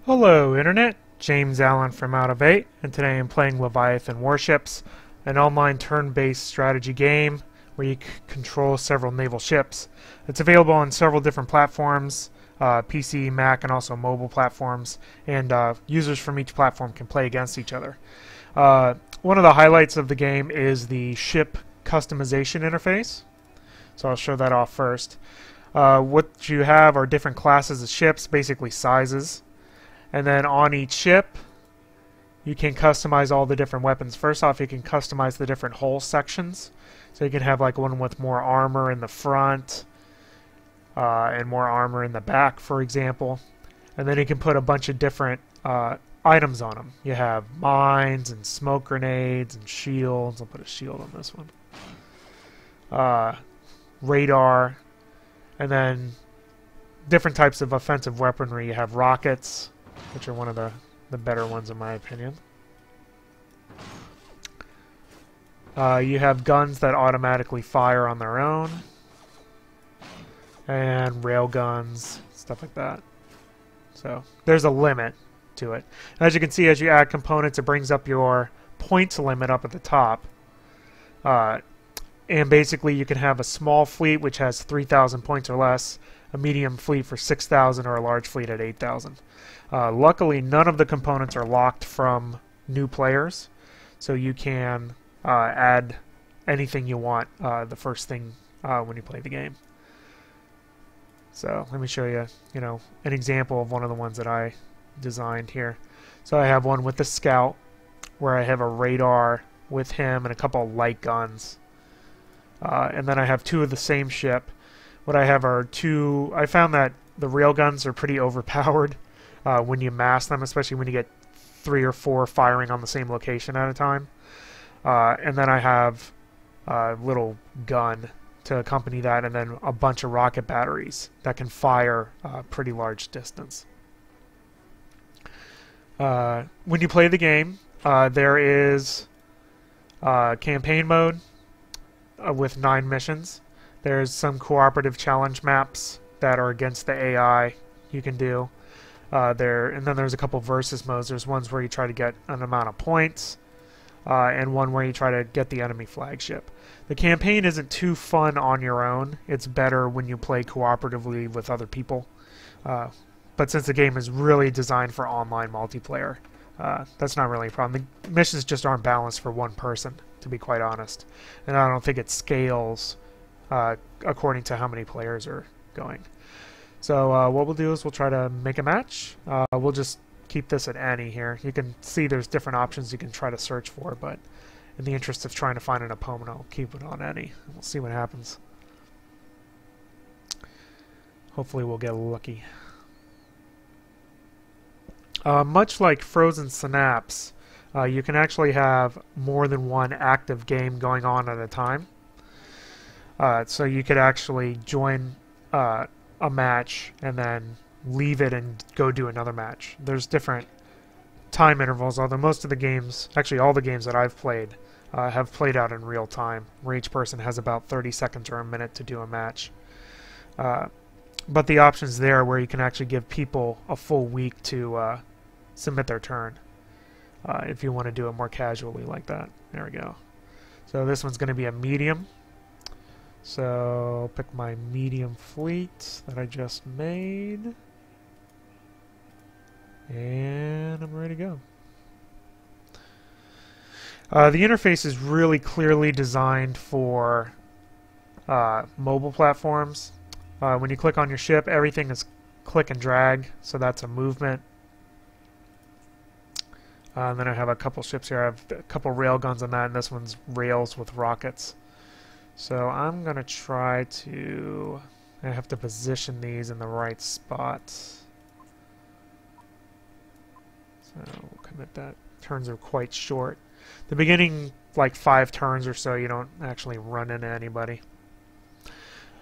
Hello Internet, James Allen from Out of 8, and today I'm playing Leviathan Warships, an online turn-based strategy game where you control several naval ships. It's available on several different platforms, PC, Mac, and also mobile platforms, and users from each platform can play against each other. One of the highlights of the game is the ship customization interface, so I'll show that off first. What you have are different classes of ships, basically sizes. And then on each ship, you can customize all the different weapons. First off, you can customize the different hull sections. So you can have like one with more armor in the front and more armor in the back, for example. And then you can put a bunch of different items on them. You have mines and smoke grenades and shields. I'll put a shield on this one. Radar. And then different types of offensive weaponry. You have rockets, which are one of the better ones in my opinion. You have guns that automatically fire on their own. And railguns, stuff like that. So there's a limit to it. And as you can see, as you add components, it brings up your points limit up at the top. And basically you can have a small fleet which has 3,000 points or less, a medium fleet for 6,000, or a large fleet at 8,000. Luckily, none of the components are locked from new players, so you can add anything you want the first thing when you play the game. So let me show you, an example of one of the ones that I designed here. So I have one with the scout, where I have a radar with him and a couple of light guns, and then I have two of the same ship. What I have are two. I found that the railguns are pretty overpowered when you mass them, especially when you get 3 or 4 firing on the same location at a time. And then I have a little gun to accompany that, and then a bunch of rocket batteries that can fire a pretty large distance. When you play the game, there is campaign mode with 9 missions. There's some cooperative challenge maps that are against the AI you can do. And then there's a couple versus modes. There's ones where you try to get an amount of points, and one where you try to get the enemy flagship. The campaign isn't too fun on your own. It's better when you play cooperatively with other people. But since the game is really designed for online multiplayer, that's not really a problem. The missions just aren't balanced for one person, to be quite honest. And I don't think it scales according to how many players are going. So what we'll do is we'll try to make a match. We'll just keep this at any here. You can see there's different options you can try to search for, but in the interest of trying to find an opponent, I'll keep it on any. We'll see what happens. Hopefully we'll get lucky. Much like Frozen Synapse, you can actually have more than one active game going on at a time. So you could actually join a match and then leave it and go do another match. There's different time intervals, although most of the games, actually all the games that I've played, have played out in real time, where each person has about 30 seconds or a minute to do a match. But the option's there where you can actually give people a full week to submit their turn, if you want to do it more casually like that. There we go. So this one's going to be a medium. So I'll pick my medium fleet that I just made. And I'm ready to go. The interface is really clearly designed for mobile platforms. When you click on your ship, everything is click and drag, so that's a movement. And then I have a couple ships here. I have a couple railguns on that, and this one's rails with rockets. So I'm going to try to... I have to position these in the right spot. So we'll commit that. Turns are quite short. The beginning, like 5 turns or so, you don't actually run into anybody.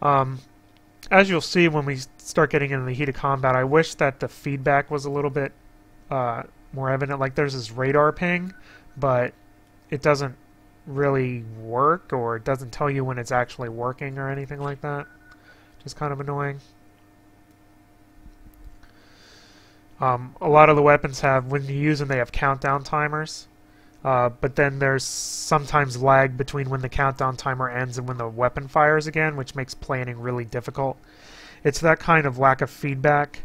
As you'll see when we start getting into the heat of combat, I wish that the feedback was a little bit more evident. Like there's this radar ping, but it doesn't really work, or it doesn't tell you when it's actually working or anything like that. Just kind of annoying. A lot of the weapons have, when you use them, they have countdown timers. But then there's sometimes lag between when the countdown timer ends and when the weapon fires again, which makes planning really difficult. It's that kind of lack of feedback,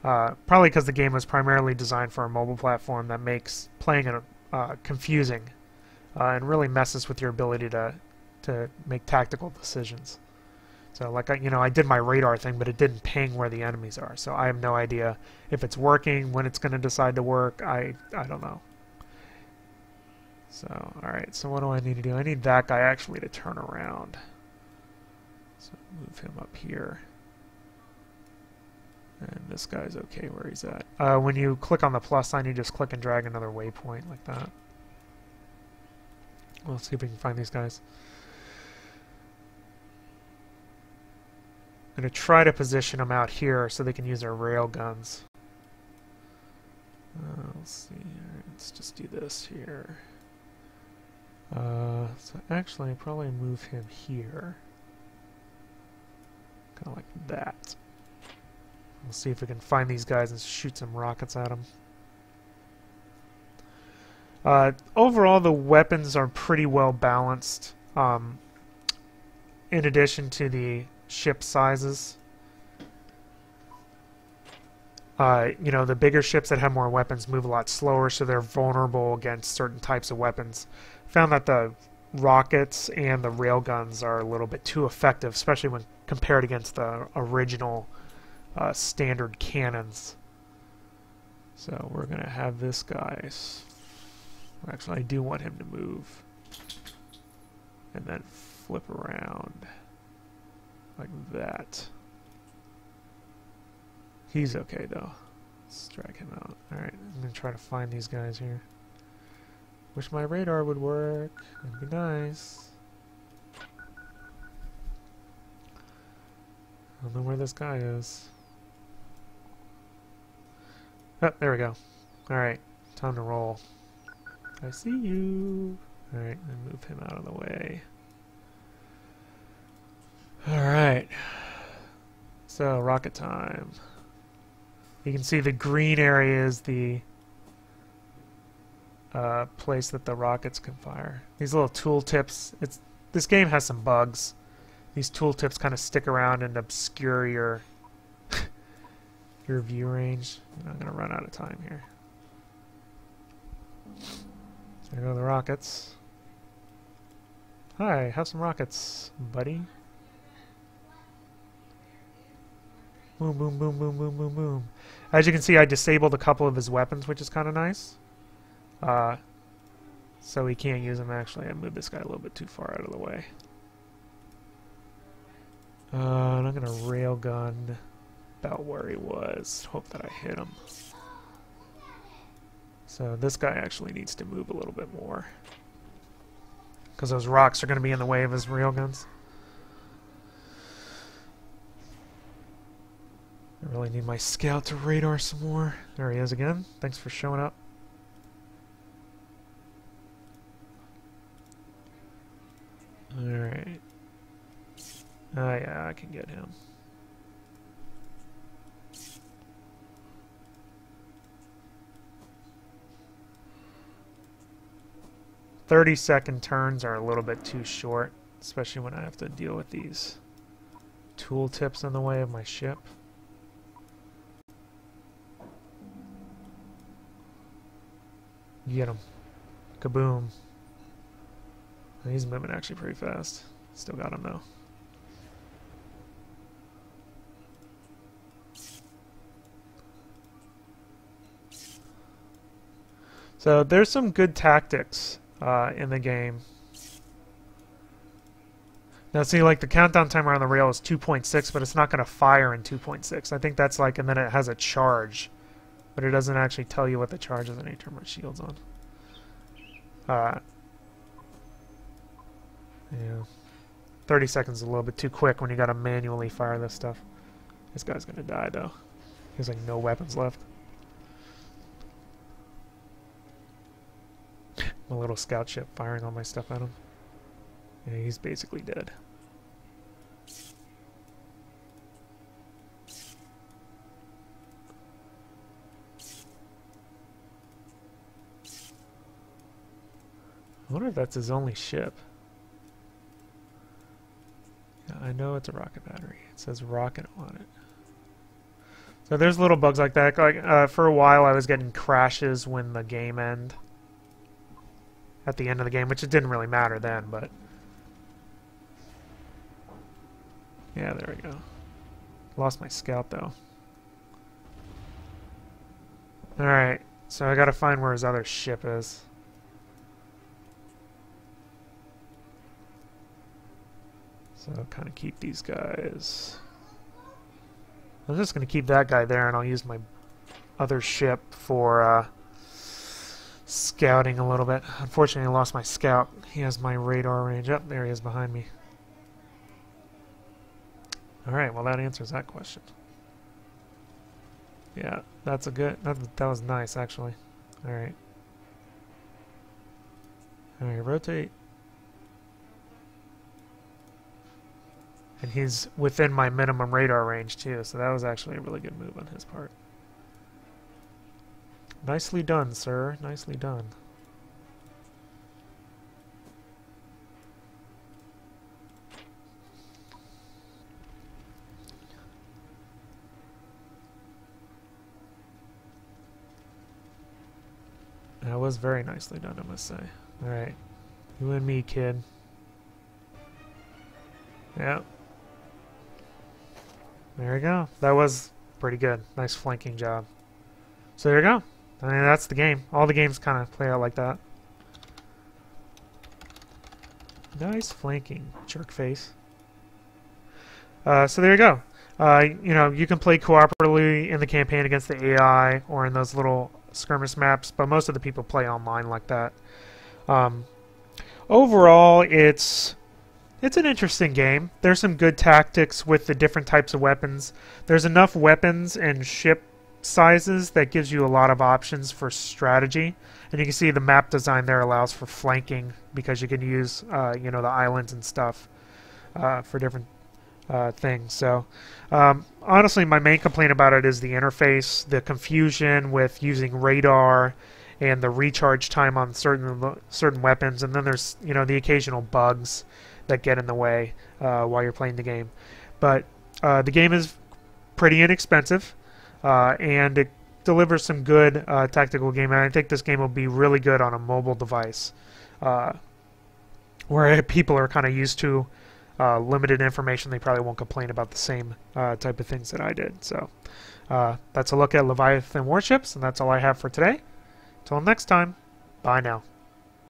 probably because the game was primarily designed for a mobile platform, that makes playing it confusing and really messes with your ability to make tactical decisions. So, like, I did my radar thing, but it didn't ping where the enemies are. So I have no idea if it's working, when it's going to decide to work. I don't know. So, alright, so what do I need to do? I need that guy actually to turn around. So move him up here. And this guy's okay where he's at. When you click on the plus sign, you just click and drag another waypoint like that. Let's see if we can find these guys. I'm going to try to position them out here so they can use their railguns. Let's see. All right, let's just do this here. So actually, I'll probably move him here. Kind of like that. We'll see if we can find these guys and shoot some rockets at them. Overall, the weapons are pretty well balanced. In addition to the ship sizes. The bigger ships that have more weapons move a lot slower, so they're vulnerable against certain types of weapons. Found that the rockets and the railguns are a little bit too effective, especially when compared against the original standard cannons. So we're going to have this guy. Actually, I do want him to move. And then flip around. Like that. He's okay, though. Let's drag him out. Alright, I'm going to try to find these guys here. Wish my radar would work. That'd be nice. I don't know where this guy is. Oh, there we go. Alright, time to roll. I see you. Alright, and move him out of the way. Alright. So, rocket time. You can see the green area is the place that the rockets can fire. These little tooltips, this game has some bugs. These tooltips kind of stick around and obscure your your view range. I'm going to run out of time here. There go the rockets. Hi, have some rockets, buddy. Boom, boom, boom, boom, boom, boom, boom. As you can see, I disabled a couple of his weapons, which is kind of nice. So he can't use them, actually. I moved this guy a little bit too far out of the way. And I'm going to railgun about where he was. Hope that I hit him. So this guy actually needs to move a little bit more, because those rocks are going to be in the way of his railguns. I really need my scout to radar some more. There he is again. Thanks for showing up. Alright. Oh yeah, I can get him. "30-second turns are a little bit too short, especially when I have to deal with these tooltips in the way of my ship. Get him. Kaboom. He's moving actually pretty fast. Still got him though. So there's some good tactics in the game. Now see, like the countdown timer on the rail is 2.6, but it's not going to fire in 2.6. I think that's like, and then it has a charge, but it doesn't actually tell you what the charge is. I need to turn my shields on. Yeah. 30 seconds is a little bit too quick when you got to manually fire this stuff. This guy's going to die though. He has like no weapons left. My little scout ship firing all my stuff at him. Yeah, he's basically dead. I wonder if that's his only ship. Yeah, I know it's a rocket battery. It says rocket on it. So there's little bugs like that. Like for a while I was getting crashes when the game ended. At the end of the game, which it didn't really matter then, but... Yeah, there we go. Lost my scout, though. Alright, so I gotta find where his other ship is. So I'll kind of keep these guys. I'm just gonna keep that guy there, and I'll use my other ship for, scouting a little bit. Unfortunately, I lost my scout. He has my radar range. Up there he is behind me. Alright, well that answers that question. Yeah, that's a good... That was nice, actually. Alright. Alright, rotate. And he's within my minimum radar range, too, so that was actually a really good move on his part. Nicely done, sir. Nicely done. That was very nicely done, I must say. Alright. You and me, kid. Yeah. There we go. That was pretty good. Nice flanking job. So there you go. I mean, that's the game. All the games kind of play out like that. Nice flanking, jerk face. So there you go. You know, you can play cooperatively in the campaign against the AI or in those little skirmish maps, but most of the people play online like that. Overall, it's an interesting game. There's some good tactics with the different types of weapons. There's enough weapons and ship sizes that gives you a lot of options for strategy, and you can see the map design there allows for flanking because you can use you know, the islands and stuff for different things. So honestly, my main complaint about it is the interface, the confusion with using radar and the recharge time on certain weapons, and then there's, you know, the occasional bugs that get in the way while you're playing the game. But the game is pretty inexpensive. And it delivers some good tactical game, and I think this game will be really good on a mobile device, where people are kind of used to limited information. They probably won't complain about the same type of things that I did. So that's a look at Leviathan Warships, and that's all I have for today. Till next time, bye now.